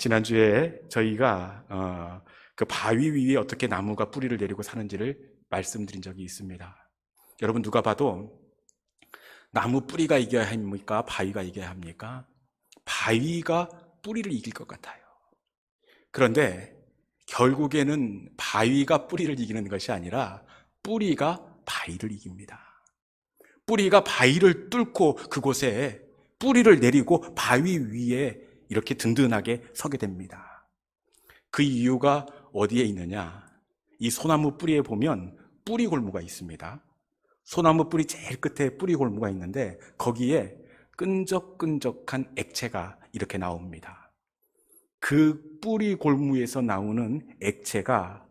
지난주에 저희가 그 바위 위에 어떻게 나무가 뿌리를 내리고 사는지를 말씀드린 적이 있습니다. 여러분, 누가 봐도 나무 뿌리가 이겨야 합니까? 바위가 이겨야 합니까? 바위가 뿌리를 이길 것 같아요. 그런데 결국에는 바위가 뿌리를 이기는 것이 아니라 뿌리가 바위를 이깁니다. 뿌리가 바위를 뚫고 그곳에 뿌리를 내리고 바위 위에 이렇게 든든하게 서게 됩니다. 그 이유가 어디에 있느냐? 이 소나무 뿌리에 보면 뿌리 골무가 있습니다. 소나무 뿌리 제일 끝에 뿌리 골무가 있는데 거기에 끈적끈적한 액체가 이렇게 나옵니다. 그 뿌리 골무에서 나오는 액체가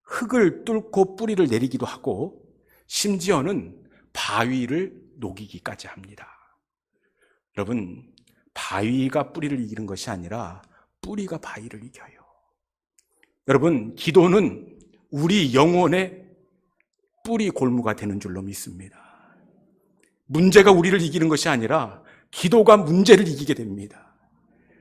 흙을 뚫고 뿌리를 내리기도 하고 심지어는 바위를 녹이기까지 합니다. 여러분, 바위가 뿌리를 이기는 것이 아니라 뿌리가 바위를 이겨요. 여러분, 기도는 우리 영혼의 뿌리 골무가 되는 줄로 믿습니다. 문제가 우리를 이기는 것이 아니라 기도가 문제를 이기게 됩니다.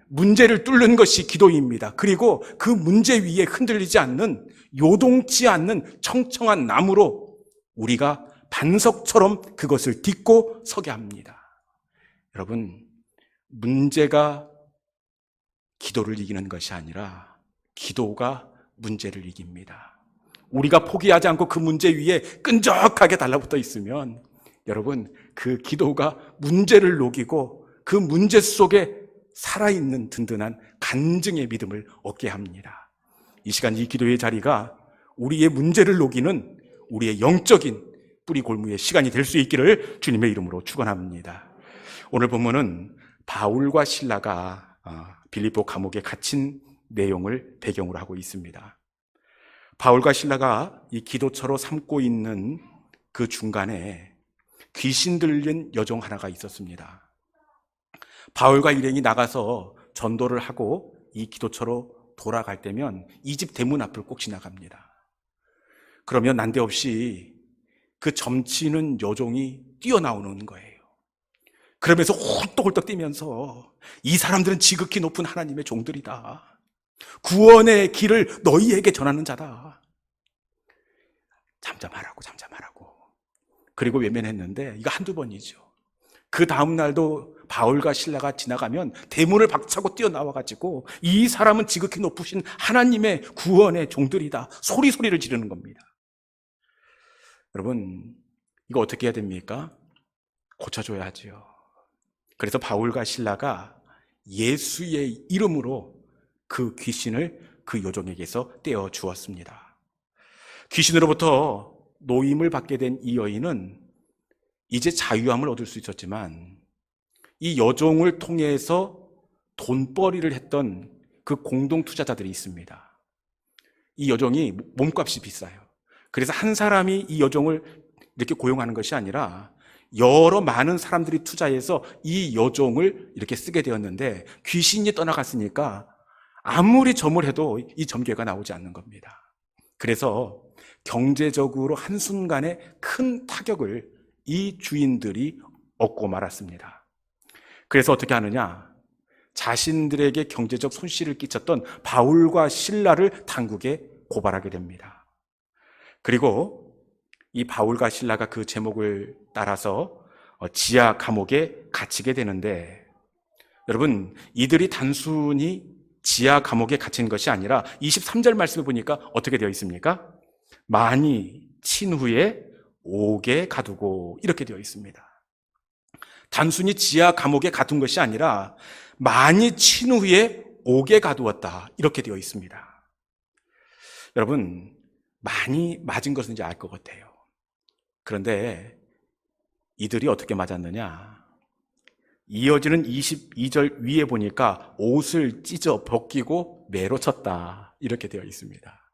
문제를 뚫는 것이 기도입니다. 그리고 그 문제 위에 흔들리지 않는, 요동치 않는 청청한 나무로 우리가 반석처럼 그것을 딛고 서게 합니다. 여러분, 문제가 기도를 이기는 것이 아니라 기도가 문제를 이깁니다. 우리가 포기하지 않고 그 문제 위에 끈적하게 달라붙어 있으면 여러분, 그 기도가 문제를 녹이고 그 문제 속에 살아있는 든든한 간증의 믿음을 얻게 합니다. 이 시간 이 기도의 자리가 우리의 문제를 녹이는 우리의 영적인 뿌리 골무의 시간이 될 수 있기를 주님의 이름으로 축원합니다. 오늘 본문은 바울과 실라가 빌립보 감옥에 갇힌 내용을 배경으로 하고 있습니다. 바울과 실라가 이 기도처로 삼고 있는 그 중간에 귀신 들린 여종 하나가 있었습니다. 바울과 일행이 나가서 전도를 하고 이 기도처로 돌아갈 때면 이 집 대문 앞을 꼭 지나갑니다. 그러면 난데없이 그 점치는 여종이 뛰어나오는 거예요. 그러면서 홀떡홀떡 뛰면서 이 사람들은 지극히 높은 하나님의 종들이다. 구원의 길을 너희에게 전하는 자다. 잠잠하라고. 그리고 외면했는데 이거 한두 번이죠. 그 다음 날도 바울과 실라가 지나가면 대문을 박차고 뛰어나와가지고 이 사람은 지극히 높으신 하나님의 구원의 종들이다. 소리를 지르는 겁니다. 여러분, 이거 어떻게 해야 됩니까? 고쳐줘야 하죠. 그래서 바울과 실라가 예수의 이름으로 그 귀신을 그 여종에게서 떼어 주었습니다. 귀신으로부터 노임을 받게 된 이 여인은 이제 자유함을 얻을 수 있었지만 이 여종을 통해서 돈벌이를 했던 그 공동 투자자들이 있습니다. 이 여종이 몸값이 비싸요. 그래서 한 사람이 이 여종을 이렇게 고용하는 것이 아니라 여러 많은 사람들이 투자해서 이 여종을 이렇게 쓰게 되었는데 귀신이 떠나갔으니까 아무리 점을 해도 이 점괘가 나오지 않는 겁니다. 그래서 경제적으로 한순간에 큰 타격을 이 주인들이 얻고 말았습니다. 그래서 어떻게 하느냐? 자신들에게 경제적 손실을 끼쳤던 바울과 실라를 당국에 고발하게 됩니다. 그리고 이 바울과 실라가 그 제목을 따라서 지하 감옥에 갇히게 되는데 여러분, 이들이 단순히 지하 감옥에 갇힌 것이 아니라 23절 말씀을 보니까 어떻게 되어 있습니까? 많이 친 후에 옥에 가두고 이렇게 되어 있습니다. 단순히 지하 감옥에 가둔 것이 아니라 많이 친 후에 옥에 가두었다 이렇게 되어 있습니다. 여러분, 많이 맞은 것은 이제 알 것 같아요. 그런데 이들이 어떻게 맞았느냐? 이어지는 22절 위에 보니까 옷을 찢어 벗기고 매로 쳤다 이렇게 되어 있습니다.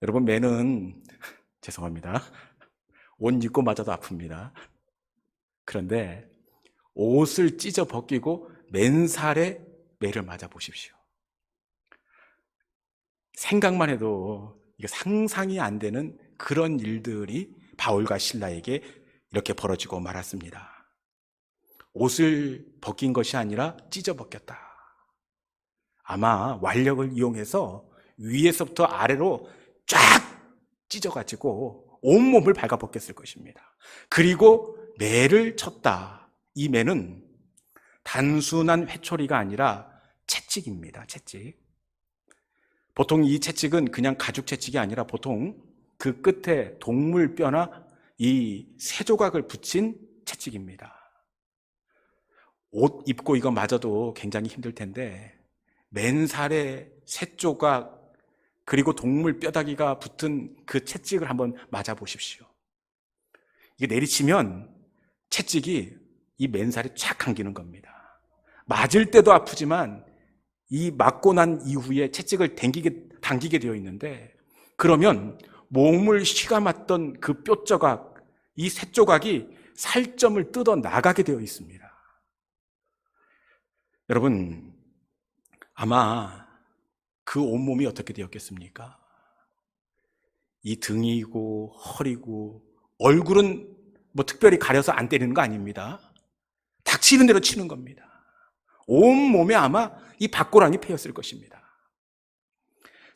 여러분, 매는 죄송합니다. 옷 입고 맞아도 아픕니다. 그런데 옷을 찢어 벗기고 맨살에 매를 맞아 보십시오. 생각만 해도 이게 상상이 안 되는 그런 일들이 바울과 실라에게 이렇게 벌어지고 말았습니다. 옷을 벗긴 것이 아니라 찢어 벗겼다. 아마 완력을 이용해서 위에서부터 아래로 쫙 찢어가지고 온몸을 발가벗겼을 것입니다. 그리고 매를 쳤다. 이 매는 단순한 회초리가 아니라 채찍입니다. 채찍. 보통 이 채찍은 그냥 가죽 채찍이 아니라 보통 그 끝에 동물 뼈나 이 새 조각을 붙인 채찍입니다. 옷 입고 이거 맞아도 굉장히 힘들 텐데 맨살에 새 조각 그리고 동물 뼈다귀가 붙은 그 채찍을 한번 맞아 보십시오. 이게 내리치면 채찍이 이 맨살에 쫙 감기는 겁니다. 맞을 때도 아프지만 이 맞고 난 이후에 채찍을 당기게 되어 있는데, 그러면 몸을 휘감았던 그 뼈 조각, 이 새 조각이 살점을 뜯어 나가게 되어 있습니다. 여러분, 아마 그 온몸이 어떻게 되었겠습니까? 이 등이고 허리고 얼굴은 뭐 특별히 가려서 안 때리는 거 아닙니다. 닥치는 대로 치는 겁니다. 온몸에 아마 이 박고랑이 패였을 것입니다.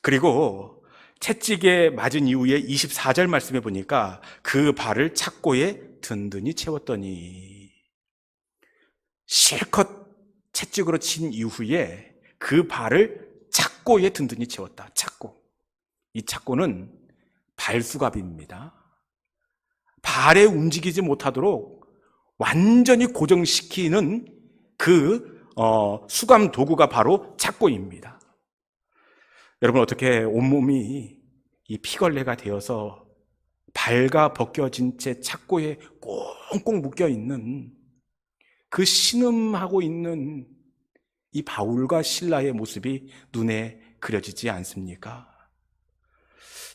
그리고 채찍에 맞은 이후에 24절 말씀해 보니까 그 발을 착고에 든든히 채웠더니, 실컷 채찍으로 친 이후에 그 발을 착고에 든든히 채웠다. 착고. 이 착고는 발수갑입니다. 발에 움직이지 못하도록 완전히 고정시키는 그 수감 도구가 바로 착고입니다. 여러분, 어떻게 온몸이 이 피걸레가 되어서 발가 벗겨진 채 착고에 꽁꽁 묶여있는 그 신음하고 있는 이 바울과 실라의 모습이 눈에 그려지지 않습니까?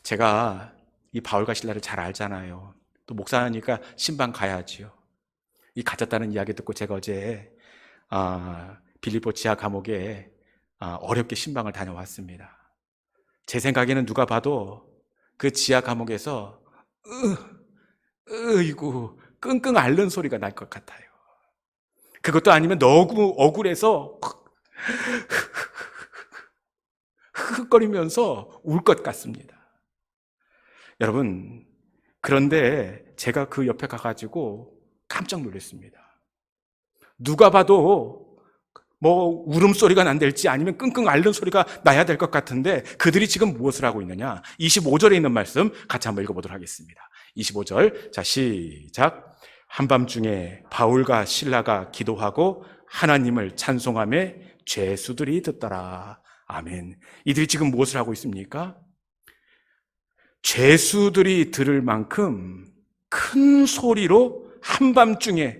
제가 이 바울과 실라를 잘 알잖아요. 또 목사니까 신방 가야지요. 이 갇혔다는 이야기 듣고 제가 어제 빌립보 지하 감옥에 어렵게 신방을 다녀왔습니다. 제 생각에는 누가 봐도 그 지하 감옥에서 으이구 끙끙 앓는 소리가 날 것 같아요. 그것도 아니면 너무 억울해서 흑흑거리면서 울 것 같습니다. 여러분, 그런데 제가 그 옆에 가가지고 깜짝 놀랐습니다. 누가 봐도 뭐 울음소리가 난달지 아니면 끙끙 앓는 소리가 나야 될 것 같은데 그들이 지금 무엇을 하고 있느냐? 25절에 있는 말씀 같이 한번 읽어보도록 하겠습니다. 25절, 자 시작. 한밤중에 바울과 실라가 기도하고 하나님을 찬송하며 죄수들이 듣더라. 아멘. 이들이 지금 무엇을 하고 있습니까? 죄수들이 들을 만큼 큰 소리로 한밤중에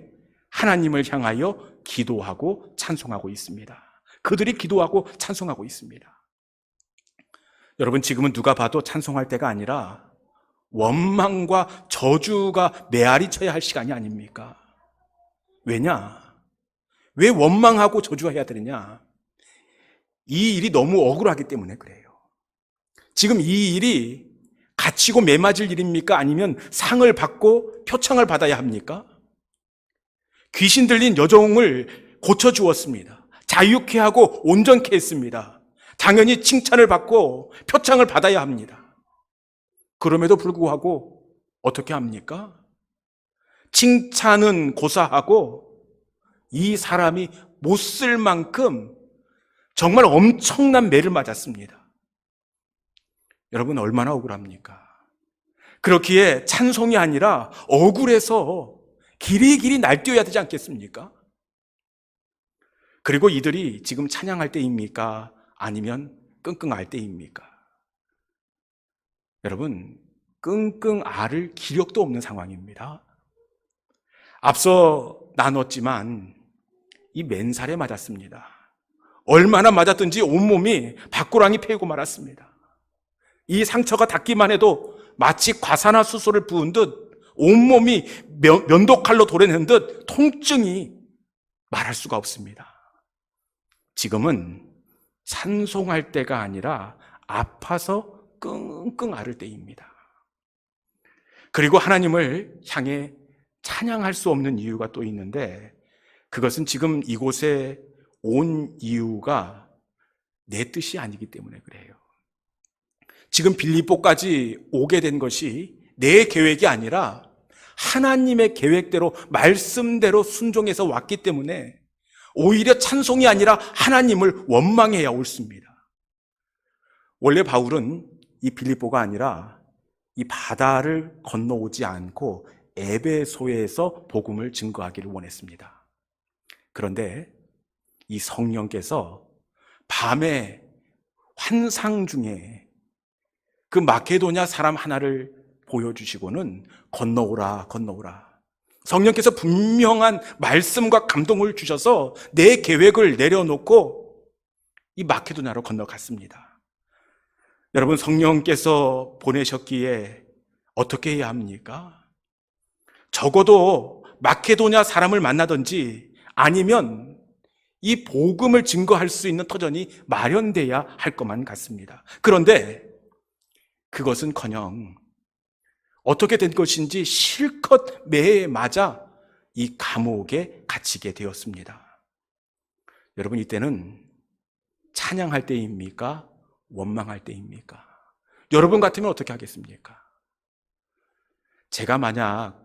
하나님을 향하여 기도하고 찬송하고 있습니다. 그들이 기도하고 찬송하고 있습니다. 여러분, 지금은 누가 봐도 찬송할 때가 아니라 원망과 저주가 메아리 쳐야 할 시간이 아닙니까? 왜냐? 왜 원망하고 저주해야 되느냐? 이 일이 너무 억울하기 때문에 그래요. 지금 이 일이 갇히고 매맞을 일입니까? 아니면 상을 받고 표창을 받아야 합니까? 귀신 들린 여종을 고쳐주었습니다. 자유케 하고 온전케 했습니다. 당연히 칭찬을 받고 표창을 받아야 합니다. 그럼에도 불구하고 어떻게 합니까? 칭찬은 고사하고 이 사람이 못 쓸 만큼 정말 엄청난 매를 맞았습니다. 여러분, 얼마나 억울합니까? 그렇기에 찬송이 아니라 억울해서 길이길이 날뛰어야 되지 않겠습니까? 그리고 이들이 지금 찬양할 때입니까? 아니면 끙끙 앓을 때입니까? 여러분, 끙끙 앓을 기력도 없는 상황입니다. 앞서 나눴지만 이 맨살에 맞았습니다. 얼마나 맞았든지 온몸이 박고랑이 패이고 말았습니다. 이 상처가 닿기만 해도 마치 과산화수소를 부은 듯 온몸이 면도칼로 도려낸 듯 통증이 말할 수가 없습니다. 지금은 찬송할 때가 아니라 아파서 끙끙 앓을 때입니다. 그리고 하나님을 향해 찬양할 수 없는 이유가 또 있는데, 그것은 지금 이곳에 온 이유가 내 뜻이 아니기 때문에 그래요. 지금 빌립보까지 오게 된 것이 내 계획이 아니라 하나님의 계획대로 말씀대로 순종해서 왔기 때문에 오히려 찬송이 아니라 하나님을 원망해야 옳습니다. 원래 바울은 이 빌립보가 아니라 이 바다를 건너오지 않고 에베소에서 복음을 증거하기를 원했습니다. 그런데 이 성령께서 밤에 환상 중에 그 마케도냐 사람 하나를 보여주시고는 건너오라. 성령께서 분명한 말씀과 감동을 주셔서 내 계획을 내려놓고 이 마케도냐로 건너갔습니다. 여러분, 성령께서 보내셨기에 어떻게 해야 합니까? 적어도 마케도냐 사람을 만나든지 아니면 이 복음을 증거할 수 있는 터전이 마련돼야 할 것만 같습니다. 그런데 그것은커녕 어떻게 된 것인지 실컷 매에 맞아 이 감옥에 갇히게 되었습니다. 여러분, 이때는 찬양할 때입니까? 원망할 때입니까? 여러분 같으면 어떻게 하겠습니까? 제가 만약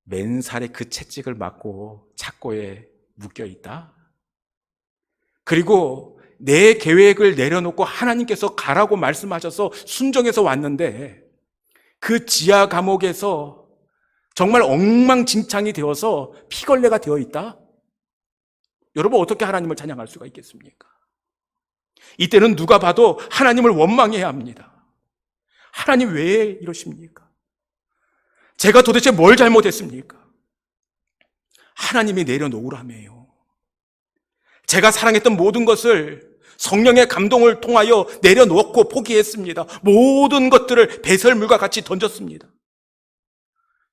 맨살에 그 채찍을 맞고 착고에 묶여 있다? 그리고 내 계획을 내려놓고 하나님께서 가라고 말씀하셔서 순종해서 왔는데 그 지하 감옥에서 정말 엉망진창이 되어서 피걸레가 되어 있다? 여러분, 어떻게 하나님을 찬양할 수가 있겠습니까? 이때는 누가 봐도 하나님을 원망해야 합니다. 하나님 왜 이러십니까? 제가 도대체 뭘 잘못했습니까? 하나님이 내려놓으라며요. 제가 사랑했던 모든 것을 성령의 감동을 통하여 내려놓고 포기했습니다. 모든 것들을 배설물과 같이 던졌습니다.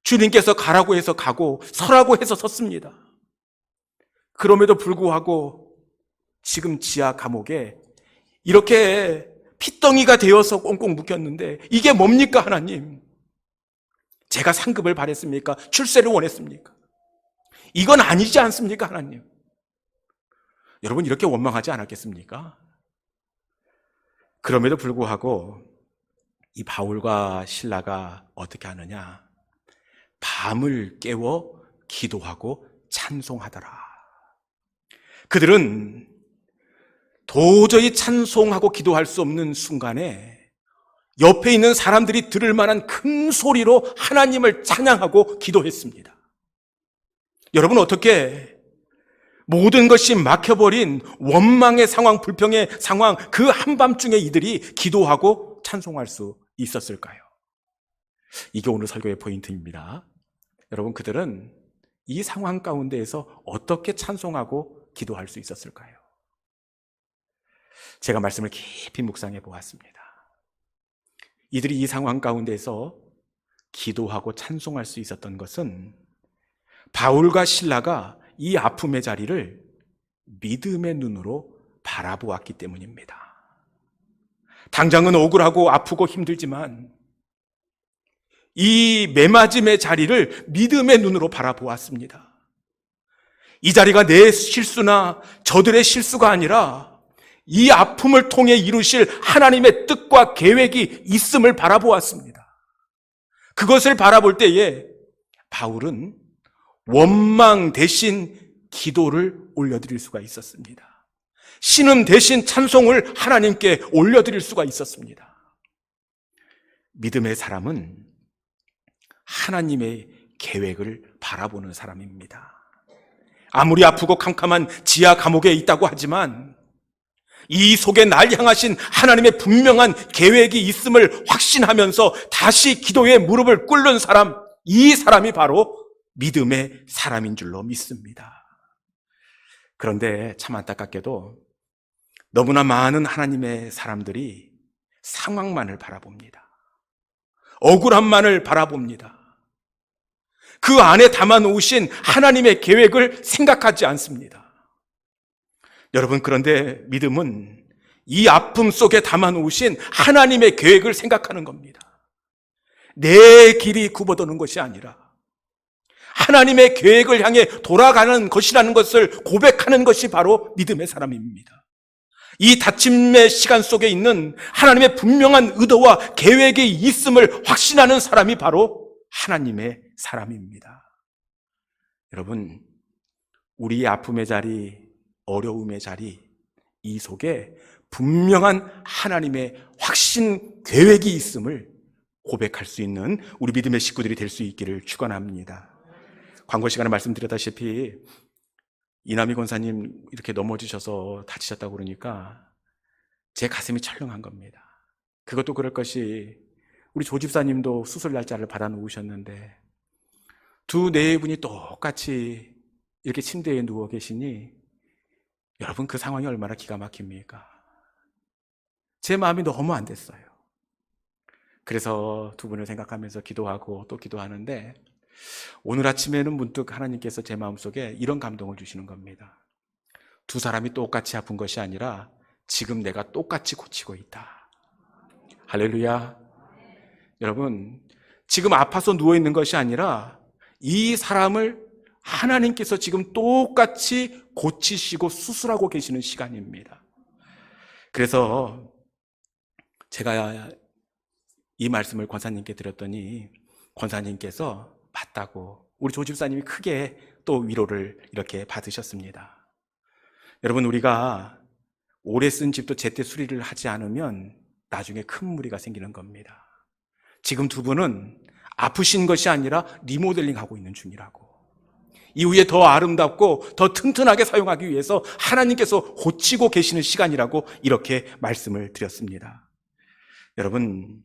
주님께서 가라고 해서 가고 서라고 해서 섰습니다. 그럼에도 불구하고 지금 지하 감옥에 이렇게 핏덩이가 되어서 꽁꽁 묶였는데 이게 뭡니까, 하나님? 제가 상급을 바랬습니까? 출세를 원했습니까? 이건 아니지 않습니까, 하나님? 여러분, 이렇게 원망하지 않았겠습니까? 그럼에도 불구하고 이 바울과 실라가 어떻게 하느냐? 밤을 깨워 기도하고 찬송하더라. 그들은 도저히 찬송하고 기도할 수 없는 순간에 옆에 있는 사람들이 들을 만한 큰 소리로 하나님을 찬양하고 기도했습니다. 여러분, 어떻게 모든 것이 막혀버린 원망의 상황, 불평의 상황, 그 한밤중에 이들이 기도하고 찬송할 수 있었을까요? 이게 오늘 설교의 포인트입니다. 여러분, 그들은 이 상황 가운데에서 어떻게 찬송하고 기도할 수 있었을까요? 제가 말씀을 깊이 묵상해 보았습니다. 이들이 이 상황 가운데서 기도하고 찬송할 수 있었던 것은 바울과 실라가 이 아픔의 자리를 믿음의 눈으로 바라보았기 때문입니다. 당장은 억울하고 아프고 힘들지만 이 매맞음의 자리를 믿음의 눈으로 바라보았습니다. 이 자리가 내 실수나 저들의 실수가 아니라 이 아픔을 통해 이루실 하나님의 뜻과 계획이 있음을 바라보았습니다. 그것을 바라볼 때에 바울은 원망 대신 기도를 올려드릴 수가 있었습니다. 신음 대신 찬송을 하나님께 올려드릴 수가 있었습니다. 믿음의 사람은 하나님의 계획을 바라보는 사람입니다. 아무리 아프고 캄캄한 지하 감옥에 있다고 하지만 이 속에 날 향하신 하나님의 분명한 계획이 있음을 확신하면서 다시 기도에 무릎을 꿇는 사람, 이 사람이 바로 믿음의 사람인 줄로 믿습니다. 그런데 참 안타깝게도 너무나 많은 하나님의 사람들이 상황만을 바라봅니다. 억울함만을 바라봅니다. 그 안에 담아놓으신 하나님의 계획을 생각하지 않습니다. 여러분, 그런데 믿음은 이 아픔 속에 담아놓으신 하나님의 계획을 생각하는 겁니다. 내 길이 굽어도는 것이 아니라 하나님의 계획을 향해 돌아가는 것이라는 것을 고백하는 것이 바로 믿음의 사람입니다. 이 닫힘의 시간 속에 있는 하나님의 분명한 의도와 계획이 있음을 확신하는 사람이 바로 하나님의 사람입니다. 여러분, 우리의 아픔의 자리, 어려움의 자리, 이 속에 분명한 하나님의 확신 계획이 있음을 고백할 수 있는 우리 믿음의 식구들이 될 수 있기를 축원합니다. 광고 시간에 말씀드렸다시피 이남희 권사님 이렇게 넘어지셔서 다치셨다고 그러니까 제 가슴이 철렁한 겁니다. 그것도 그럴 것이 우리 조 집사님도 수술 날짜를 받아놓으셨는데 두 네 분이 똑같이 이렇게 침대에 누워 계시니 여러분, 그 상황이 얼마나 기가 막힙니까? 제 마음이 너무 안 됐어요. 그래서 두 분을 생각하면서 기도하고 또 기도하는데 오늘 아침에는 문득 하나님께서 제 마음속에 이런 감동을 주시는 겁니다. 두 사람이 똑같이 아픈 것이 아니라 지금 내가 똑같이 고치고 있다. 할렐루야. 여러분, 지금 아파서 누워있는 것이 아니라 이 사람을 하나님께서 지금 똑같이 고치시고 수술하고 계시는 시간입니다. 그래서 제가 이 말씀을 권사님께 드렸더니 권사님께서 맞다고 우리 조 집사님이 크게 또 위로를 이렇게 받으셨습니다. 여러분, 우리가 오래 쓴 집도 제때 수리를 하지 않으면 나중에 큰 무리가 생기는 겁니다. 지금 두 분은 아프신 것이 아니라 리모델링하고 있는 중이라고. 이후에 더 아름답고 더 튼튼하게 사용하기 위해서 하나님께서 고치고 계시는 시간이라고 이렇게 말씀을 드렸습니다. 여러분,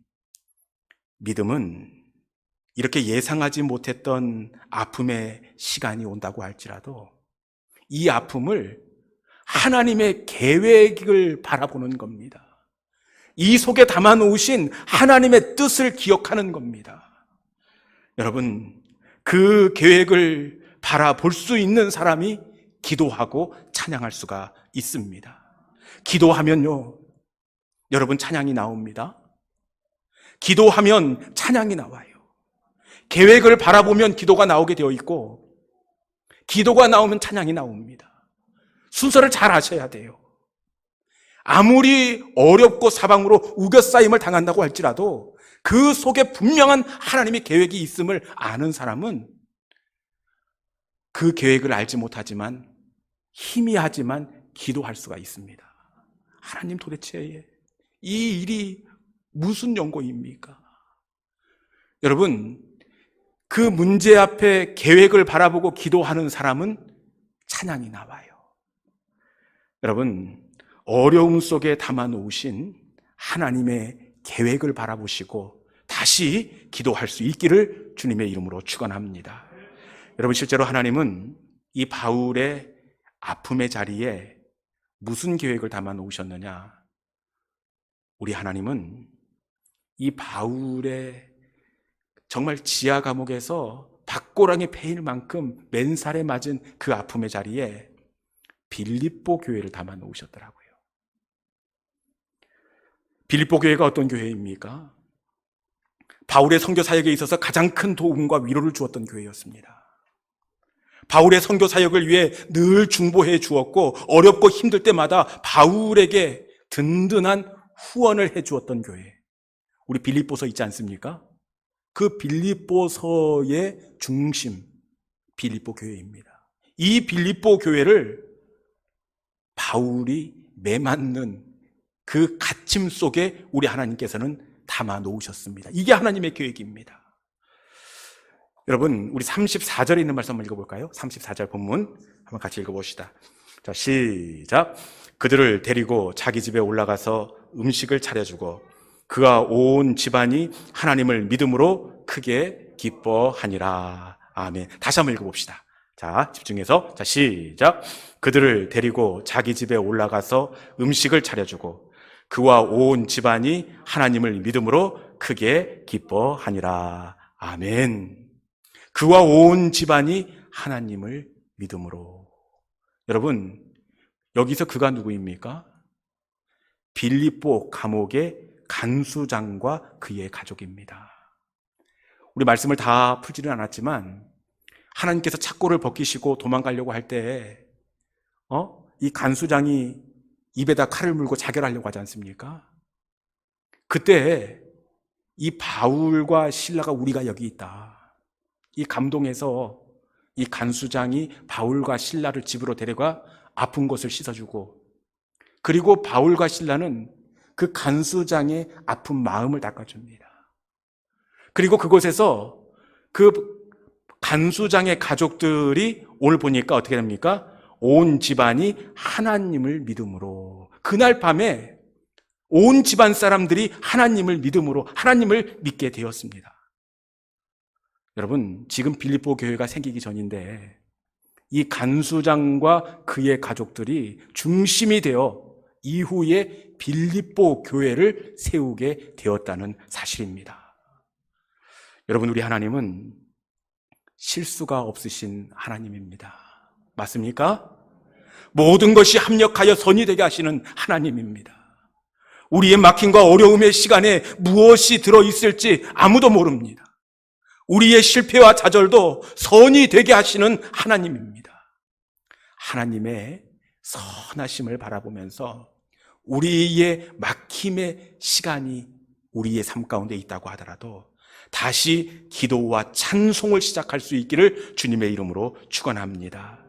믿음은 이렇게 예상하지 못했던 아픔의 시간이 온다고 할지라도 이 아픔을 하나님의 계획을 바라보는 겁니다. 이 속에 담아놓으신 하나님의 뜻을 기억하는 겁니다. 여러분, 그 계획을 바라볼 수 있는 사람이 기도하고 찬양할 수가 있습니다. 기도하면요, 여러분, 찬양이 나옵니다. 기도하면 찬양이 나와요. 계획을 바라보면 기도가 나오게 되어 있고 기도가 나오면 찬양이 나옵니다. 순서를 잘 아셔야 돼요. 아무리 어렵고 사방으로 우겨싸임을 당한다고 할지라도 그 속에 분명한 하나님의 계획이 있음을 아는 사람은 그 계획을 알지 못하지만 희미하지만 기도할 수가 있습니다. 하나님, 도대체 이 일이 무슨 연고입니까? 여러분, 그 문제 앞에 계획을 바라보고 기도하는 사람은 찬양이 나와요. 여러분, 어려움 속에 담아놓으신 하나님의 계획을 바라보시고 다시 기도할 수 있기를 주님의 이름으로 축원합니다. 여러분, 실제로 하나님은 이 바울의 아픔의 자리에 무슨 계획을 담아놓으셨느냐? 우리 하나님은 이 바울의 정말 지하 감옥에서 박고랑이 패일 만큼 맨살에 맞은 그 아픔의 자리에 빌립보 교회를 담아 놓으셨더라고요. 빌립보 교회가 어떤 교회입니까? 바울의 선교 사역에 있어서 가장 큰 도움과 위로를 주었던 교회였습니다. 바울의 선교 사역을 위해 늘 중보해 주었고 어렵고 힘들 때마다 바울에게 든든한 후원을 해 주었던 교회. 우리 빌립보서 있지 않습니까? 그 빌립보서의 중심, 빌립보 교회입니다. 이 빌립보 교회를 바울이 매맞는 그 갇힘 속에 우리 하나님께서는 담아 놓으셨습니다. 이게 하나님의 계획입니다. 여러분, 우리 34절에 있는 말씀 한번 읽어볼까요? 34절 본문 한번 같이 읽어봅시다. 자, 시작. 그들을 데리고 자기 집에 올라가서 음식을 차려주고 그와 온 집안이 하나님을 믿음으로 크게 기뻐하니라. 아멘. 다시 한번 읽어봅시다. 자, 집중해서. 자, 시작. 그들을 데리고 자기 집에 올라가서 음식을 차려주고 그와 온 집안이 하나님을 믿음으로 크게 기뻐하니라. 아멘. 그와 온 집안이 하나님을 믿음으로. 여러분, 여기서 그가 누구입니까? 빌립보 감옥의 간수장과 그의 가족입니다. 우리 말씀을 다 풀지는 않았지만 하나님께서 착고를 벗기시고 도망가려고 할 때 이 간수장이 입에다 칼을 물고 자결하려고 하지 않습니까? 그때 이 바울과 실라가 우리가 여기 있다. 이 감동에서 이 간수장이 바울과 실라를 집으로 데려가 아픈 곳을 씻어주고, 그리고 바울과 실라는 그 간수장의 아픈 마음을 닦아줍니다. 그리고 그곳에서 그 간수장의 가족들이 오늘 보니까 어떻게 됩니까? 온 집안이 하나님을 믿음으로, 그날 밤에 온 집안 사람들이 하나님을 믿음으로 하나님을 믿게 되었습니다. 여러분, 지금 빌립보 교회가 생기기 전인데 이 간수장과 그의 가족들이 중심이 되어 이후에 빌립보 교회를 세우게 되었다는 사실입니다. 여러분, 우리 하나님은 실수가 없으신 하나님입니다. 맞습니까? 모든 것이 합력하여 선이 되게 하시는 하나님입니다. 우리의 막힘과 어려움의 시간에 무엇이 들어있을지 아무도 모릅니다. 우리의 실패와 좌절도 선이 되게 하시는 하나님입니다. 하나님의 선하심을 바라보면서 우리의 막힘의 시간이 우리의 삶 가운데 있다고 하더라도 다시 기도와 찬송을 시작할 수 있기를 주님의 이름으로 축원합니다.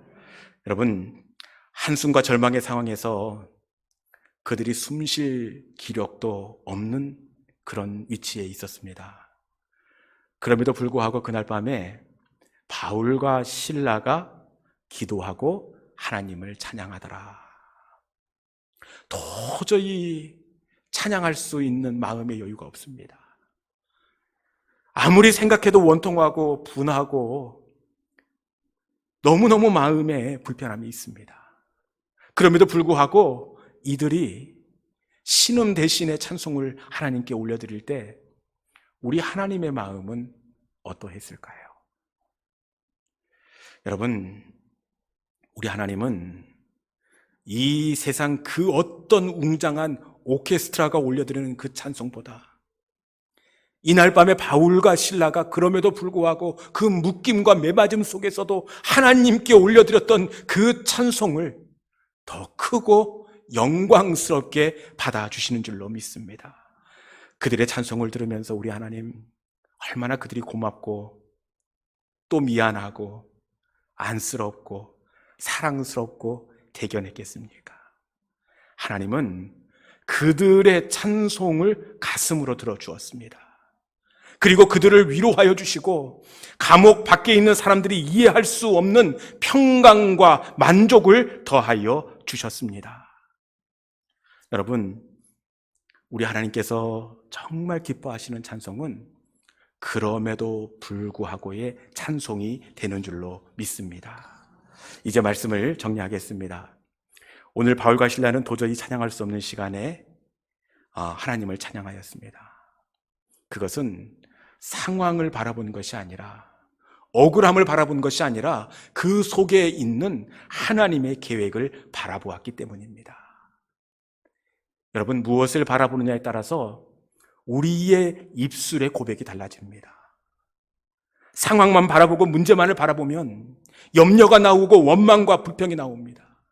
여러분, 한숨과 절망의 상황에서 그들이 숨쉴 기력도 없는 그런 위치에 있었습니다. 그럼에도 불구하고 그날 밤에 바울과 실라가 기도하고 하나님을 찬양하더라. 도저히 찬양할 수 있는 마음의 여유가 없습니다. 아무리 생각해도 원통하고 분하고 너무너무 마음에 불편함이 있습니다. 그럼에도 불구하고 이들이 신음 대신에 찬송을 하나님께 올려드릴 때 우리 하나님의 마음은 어떠했을까요? 여러분, 우리 하나님은 이 세상 그 어떤 웅장한 오케스트라가 올려드리는 그 찬송보다 이날 밤에 바울과 실라가 그럼에도 불구하고 그 묶임과 매맞음 속에서도 하나님께 올려드렸던 그 찬송을 더 크고 영광스럽게 받아주시는 줄로 믿습니다. 그들의 찬송을 들으면서 우리 하나님 얼마나 그들이 고맙고 또 미안하고 안쓰럽고 사랑스럽고 대견했겠습니까? 하나님은 그들의 찬송을 가슴으로 들어주었습니다. 그리고 그들을 위로하여 주시고 감옥 밖에 있는 사람들이 이해할 수 없는 평강과 만족을 더하여 주셨습니다. 여러분, 우리 하나님께서 정말 기뻐하시는 찬송은 그럼에도 불구하고의 찬송이 되는 줄로 믿습니다. 이제 말씀을 정리하겠습니다. 오늘 바울과 실라는 도저히 찬양할 수 없는 시간에 하나님을 찬양하였습니다. 그것은 상황을 바라본 것이 아니라, 억울함을 바라본 것이 아니라 그 속에 있는 하나님의 계획을 바라보았기 때문입니다. 여러분, 무엇을 바라보느냐에 따라서 우리의 입술의 고백이 달라집니다. 상황만 바라보고 문제만을 바라보면 염려가 나오고 원망과 불평이 나옵니다.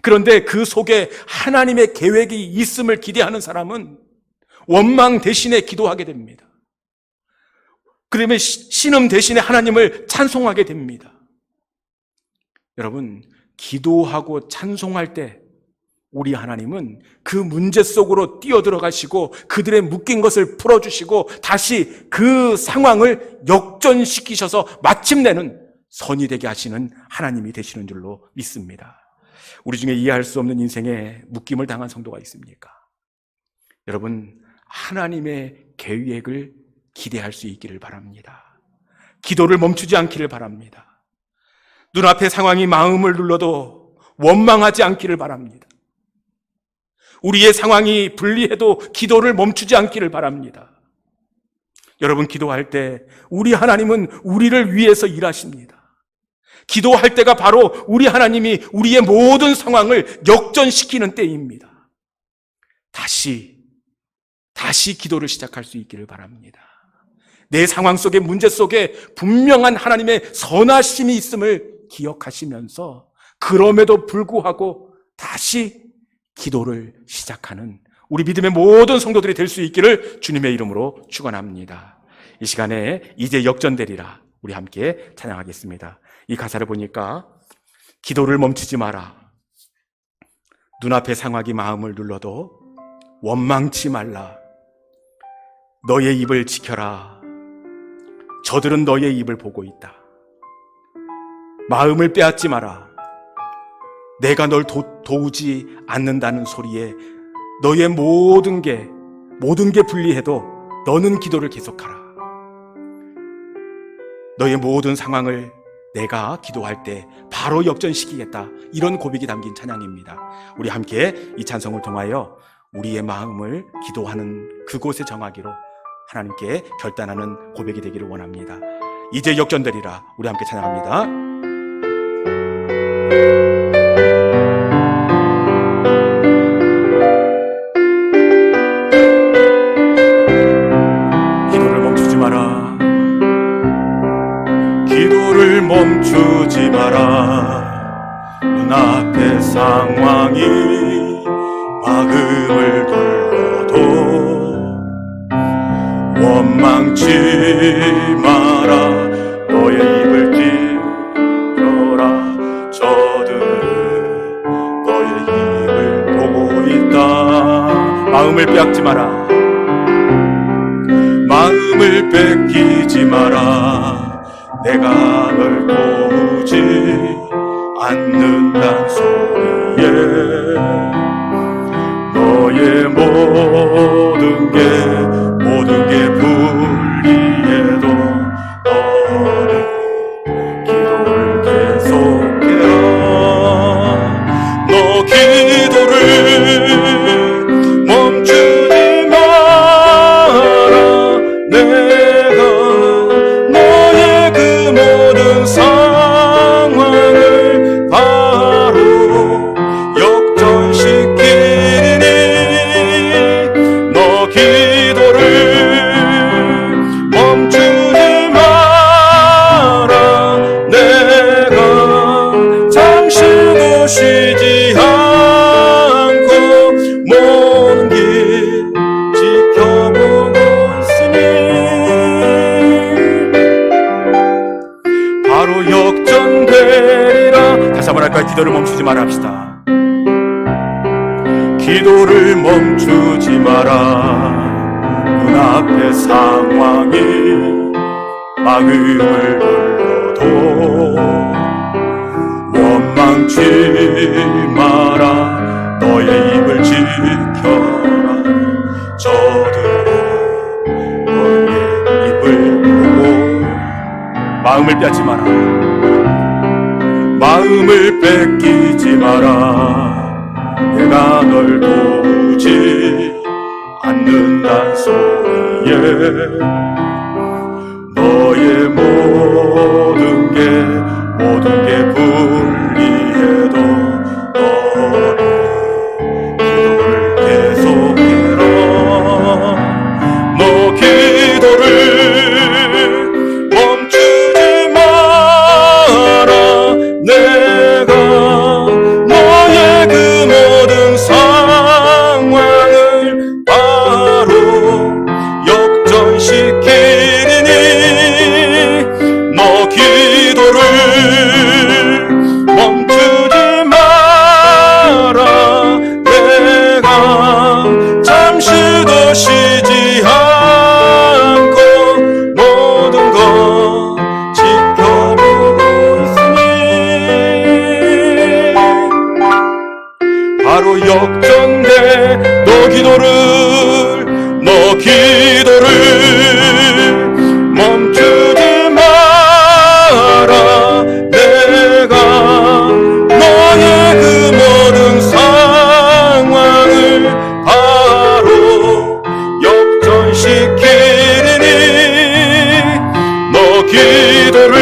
그런데 그 속에 하나님의 계획이 있음을 기대하는 사람은 원망 대신에 기도하게 됩니다. 그러면 신음 대신에 하나님을 찬송하게 됩니다. 여러분, 기도하고 찬송할 때 우리 하나님은 그 문제 속으로 뛰어들어가시고 그들의 묶인 것을 풀어주시고 다시 그 상황을 역전시키셔서 마침내는 선이 되게 하시는 하나님이 되시는 줄로 믿습니다. 우리 중에 이해할 수 없는 인생에 묶임을 당한 성도가 있습니까? 여러분, 하나님의 계획을 기대할 수 있기를 바랍니다. 기도를 멈추지 않기를 바랍니다. 눈앞의 상황이 마음을 눌러도 원망하지 않기를 바랍니다. 우리의 상황이 불리해도 기도를 멈추지 않기를 바랍니다. 여러분, 기도할 때 우리 하나님은 우리를 위해서 일하십니다. 기도할 때가 바로 우리 하나님이 우리의 모든 상황을 역전시키는 때입니다. 다시 기도를 시작할 수 있기를 바랍니다. 내 상황 속에, 문제 속에 분명한 하나님의 선하심이 있음을 기억하시면서 그럼에도 불구하고 다시 기도를 시작하는 우리 믿음의 모든 성도들이 될 수 있기를 주님의 이름으로 축원합니다. 이 시간에 이제 역전되리라 우리 함께 찬양하겠습니다. 이 가사를 보니까 기도를 멈추지 마라. 눈앞의 상황이 마음을 눌러도 원망치 말라. 너의 입을 지켜라. 저들은 너의 입을 보고 있다. 마음을 빼앗지 마라. 내가 널 도우지 않는다는 소리에 너의 모든 게 불리해도 너는 기도를 계속하라. 너의 모든 상황을 내가 기도할 때 바로 역전시키겠다. 이런 고백이 담긴 찬양입니다. 우리 함께 이 찬송을 통하여 우리의 마음을 기도하는 그곳에 정하기로 하나님께 결단하는 고백이 되기를 원합니다. 이제 역전되리라 우리 함께 찬양합니다. 기도를 멈추지 마라. 눈앞의 상황이 마음을 눌러도 원망치 마라. 너의 입을 띄워라. 저들은 너의 입을 보고 있다. 마음을 빼앗지 마라. 마음을 뺏기지 마라. 내가 널 도우지 않는단 소리에 너의 모든 게 불리해도 너는 기도를 계속해라. 너 기도를 멈추지 마라. 내가 너의 그 모든 상황을 바로 역전시키니 너 기도를 멈추지 마라. 내가 잠시도 쉬지 않고 모든 길 지켜보고 있으니 바로 역전되리라. 다시 한번 할까요? 기도를 멈추지 마라 합시다. 기도를 멈추지 마라. 눈앞의 상황이 마음을 눌러도 원망치 마라. 너의 입을 지켜라. 저들은 너의 입을 보고 마음을 빼앗지 마라. 마음을 뺏기지 마라. 내가 널 도우지 않는단 소리에 너의 모든 게 불리해도 너는 기도를 계속해라. 너 기도를 멈추지 마라. 내가 너의 그 모든 상황을 바로 역전시키니 너 기도를 멈추지 마라. 내가 잠시도 쉬지 않고 모든 것 지켜보고 있으니 바로 역전돼. 너 기도를 멈추지 마라. 내가 너의 그 모든 상황을 바로 역전시키니 너 기도를